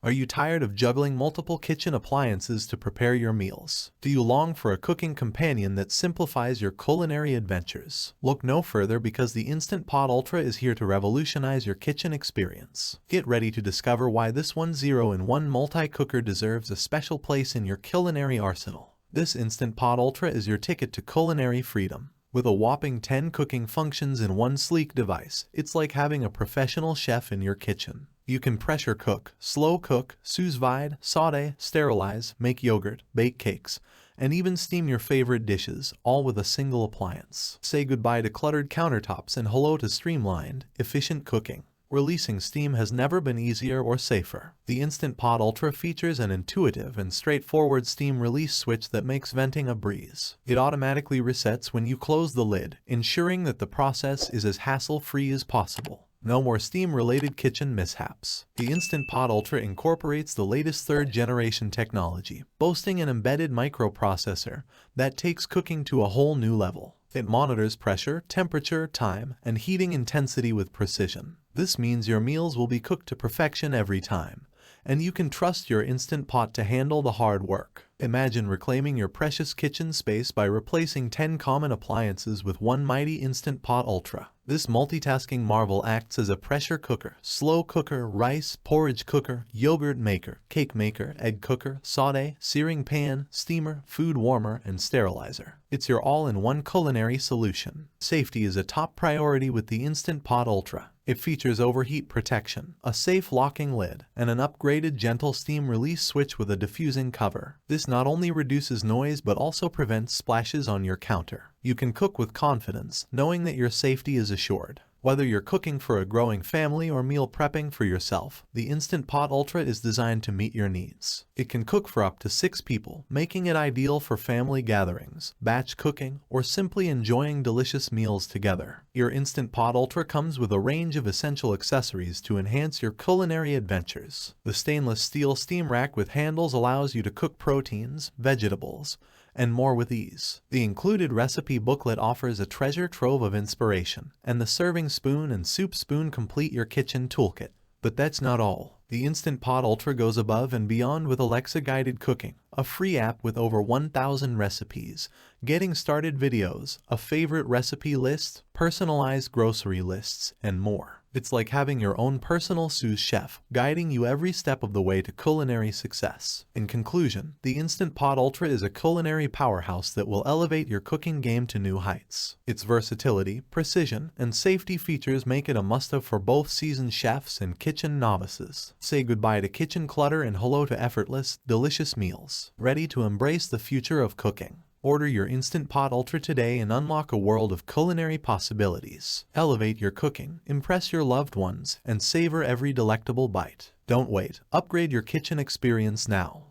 Are you tired of juggling multiple kitchen appliances to prepare your meals? Do you long for a cooking companion that simplifies your culinary adventures? Look no further, because the Instant Pot Ultra is here to revolutionize your kitchen experience. Get ready to discover why this 1-0-in-1 multi-cooker deserves a special place in your culinary arsenal. This Instant Pot Ultra is your ticket to culinary freedom. With a whopping 10 cooking functions in one sleek device, it's like having a professional chef in your kitchen. You can pressure cook, slow cook, Sous Vide, Sauté, Sterilize, make yogurt, bake cakes, and even steam your favorite dishes, all with a single appliance. Say goodbye to cluttered countertops and hello to streamlined, efficient cooking. Releasing steam has never been easier or safer. The Instant Pot Ultra features an intuitive and straightforward steam release switch that makes venting a breeze. It automatically resets when you close the lid, ensuring that the process is as hassle-free as possible. No more steam-related kitchen mishaps. The Instant Pot Ultra incorporates the latest third-generation technology, boasting an embedded microprocessor that takes cooking to a whole new level. It monitors pressure, temperature, time, and heating intensity with precision. This means your meals will be cooked to perfection every time, and you can trust your Instant Pot to handle the hard work. Imagine reclaiming your precious kitchen space by replacing 10 common appliances with one mighty Instant Pot Ultra. This multitasking marvel acts as a pressure cooker, slow cooker, rice, porridge cooker, yogurt maker, cake maker, egg cooker, sauté, searing pan, steamer, food warmer, and sterilizer. It's your all-in-one culinary solution. Safety is a top priority with the Instant Pot Ultra. It features overheat protection, a safe locking lid, and an upgraded gentle steam release switch with a diffusing cover. This not only reduces noise but also prevents splashes on your counter. You can cook with confidence, knowing that your safety is assured. Whether you're cooking for a growing family or meal prepping for yourself, the Instant Pot Ultra is designed to meet your needs. It can cook for up to 6 people, making it ideal for family gatherings, batch cooking, or simply enjoying delicious meals together. Your Instant Pot Ultra comes with a range of essential accessories to enhance your culinary adventures. The stainless steel steam rack with handles allows you to cook proteins, vegetables, and more with ease. The included recipe booklet offers a treasure trove of inspiration, and the serving spoon and soup spoon complete your kitchen toolkit. But that's not all. The Instant Pot Ultra goes above and beyond with Alexa-guided cooking, a free app with over 1,000 recipes, getting started videos, a favorite recipe list, personalized grocery lists, and more. It's like having your own personal sous chef, guiding you every step of the way to culinary success. In conclusion, the Instant Pot Ultra is a culinary powerhouse that will elevate your cooking game to new heights. Its versatility, precision, and safety features make it a must-have for both seasoned chefs and kitchen novices. Say goodbye to kitchen clutter and hello to effortless, delicious meals. Ready to embrace the future of cooking? Order your Instant Pot Ultra today and unlock a world of culinary possibilities. Elevate your cooking, impress your loved ones, and savor every delectable bite. Don't wait. Upgrade your kitchen experience now.